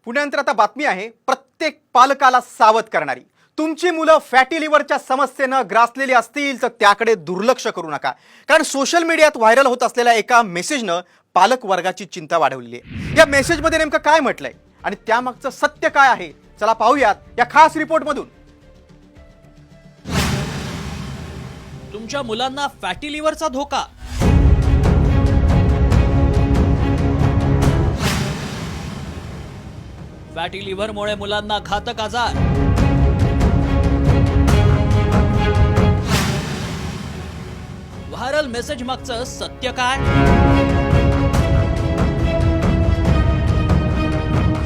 पुण्यानंतर आता बातमी आहे प्रत्येक पालकाला सावध करणारी। तुमची मुलं फॅटी लिव्हरच्या समस्येने ग्रासलेली असतील तर त्याकडे दुर्लक्ष करू नका, कारण सोशल मीडियात व्हायरल होत असलेल्या एका मेसेजनं पालक वर्गाची चिंता वाढवली आहे। या मेसेजमध्ये नेमकं काय म्हटलंय आणि त्यामागचं सत्य काय आहे, चला पाहूयात या खास रिपोर्टमधून। तुमच्या मुलांना फॅटी लिव्हरचा धोका। फॅटी लिव्हरमुळे मुलांना घातक आजार। व्हायरल मेसेज मागचं सत्य काय?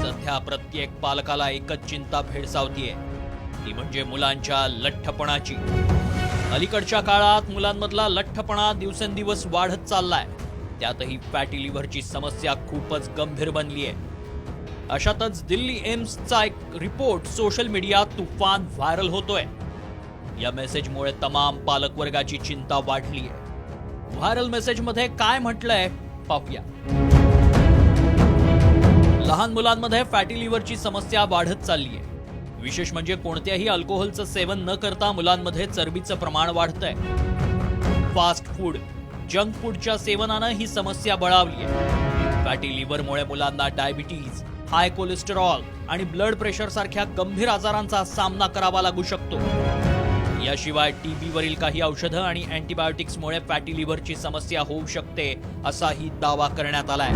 सध्या प्रत्येक पालकाला एकच चिंता भेडसावतीये, ती म्हणजे मुलांच्या लठ्ठपणाची। अलीकडच्या काळात मुलांमधला लठ्ठपणा दिवसेंदिवस वाढत चाललाय, त्यातही फॅटी लिव्हरची समस्या खूपच गंभीर बनलीय। अशातच दिल्ली एम्सचा एक रिपोर्ट सोशल मीडियात तुफान व्हायरल होतोय। या मेसेजमुळे तमाम पालक वर्गाची चिंता वाढली आहे। व्हायरल मेसेजमध्ये काय म्हटलंय पाहूया। लहान मुलांमध्ये फॅटी लिव्हरची समस्या वाढत चालली आहे। विशेष म्हणजे कोणत्याही अल्कोहोलचं सेवन न करता मुलांमध्ये चरबीचं प्रमाण वाढतंय। फास्ट फूड, जंक फूडच्या सेवनानं ही समस्या बळावली आहे। फॅटी लिव्हरमुळे मुलांना डायबिटीज, हाय कोलेस्टेरॉल आणि ब्लड प्रेशर सारख्या गंभीर आजारांचा सामना करावा लागू शकतो। याशिवाय टीबी वरील काही औषधं आणि अँटीबायोटिक्समुळे फॅटी लिव्हरची समस्या होऊ शकते, असाही दावा करण्यात आलाय।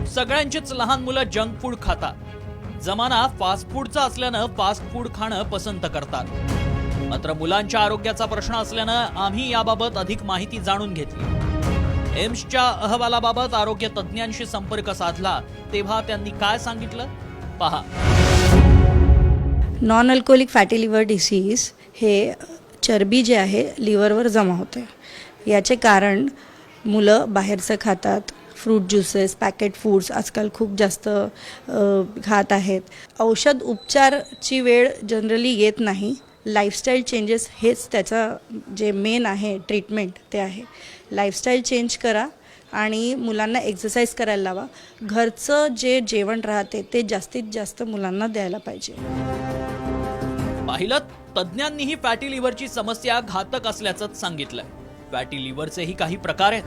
सगळ्यांचीच लहान मुलं जंक फूड खातात। जमाना फास्ट फूडचा असल्यानं फास्ट फूड खाणं पसंत करतात। मात्र मुलांच्या आरोग्याचा प्रश्न असल्यानं आम्ही याबाबत अधिक माहिती जाणून घेतली। एम्सच्या अहवालाबाबत आरोग्य तज्ज्ञांशी संपर्क साधला तेव्हा त्यांनी काय सांगितलं पहा। Non alcoholic fatty liver disease हे चरबी जे आहे लिव्हरवर जमा होते। याचे कारण मुलं बाहेरचं खातात, फ्रूट ज्युसेस, पॅकेट फूड्स आजकाल खूप जास्त खात आहेत। औषध उपचारची वेळ जनरली येत नाही। लाईफस्टाईल चेंजेस हेच त्याचा जे मेन आहे ट्रीटमेंट ते आहे। लाईफस्टाईल चेंज करा आणि मुलांना एक्सरसाइज करायला लावा। घरचं जे जेवण राहते ते जास्तीत जास्त मुलांना द्यायला पाहिजे। पाहिलं, तज्ज्ञांनीही फॅटी लिव्हरची समस्या घातक असल्याचं सांगितलंय। फॅटी लिव्हरचेही काही प्रकार आहेत।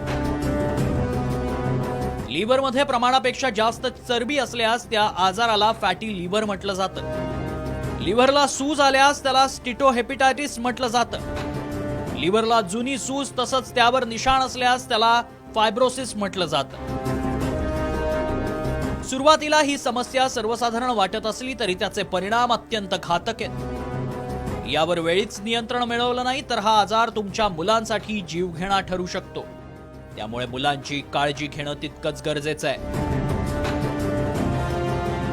लिव्हरमध्ये प्रमाणापेक्षा जास्त चरबी असल्यास त्या आजाराला फॅटी लिव्हर म्हटलं जातं। लिव्हरला सूज आल्यास त्याला स्टिटोहेपेटायटिस म्हटलं जातं। लिव्हरला जुनी सूज तसंच त्यावर निशाण असल्यास त्याला फायब्रोसिस म्हटलं जातं। सुरुवातीला ही समस्या सर्वसाधारण वाटत असली तरी त्याचे परिणाम अत्यंत घातक आहेत। यावर वेळीच नियंत्रण मिळवलं नाही तर हा आजार तुमच्या मुलांसाठी जीवघेणा ठरू शकतो। त्यामुळे मुलांची काळजी घेणं तितकंच गरजेचं आहे।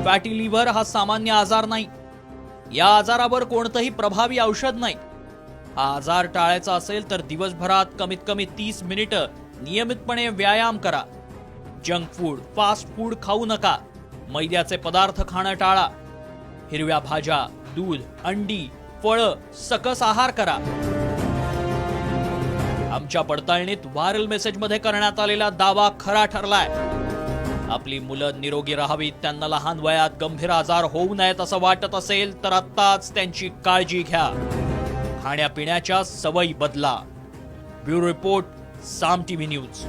फॅटी लिव्हर हा सामान्य आजार नाही। या आजारावर कोणतंही प्रभावी औषध नाही। हा आजार टाळायचा असेल तर दिवसभरात कमीत कमी 30 मिनिटं नियमितपणे व्यायाम करा। जंक फूड, फास्ट फूड खाऊ नका। मैद्याचे पदार्थ खाणं टाळा। हिरव्या भाज्या, दूध, अंडी, फळं, सकस आहार करा। आमच्या पडताळणीत व्हायरल मेसेजमध्ये करण्यात आलेला दावा खरा ठरलाय। आपली मुलं निरोगी राहावीत, त्यांना लहान वयात गंभीर आजार होऊ नयेत असं वाटत असेल तर आत्ताच त्यांची काळजी घ्या। खाण्यापिण्याच्या सवयी बदला। ब्युरो रिपोर्ट, साम टीव्ही न्यूज।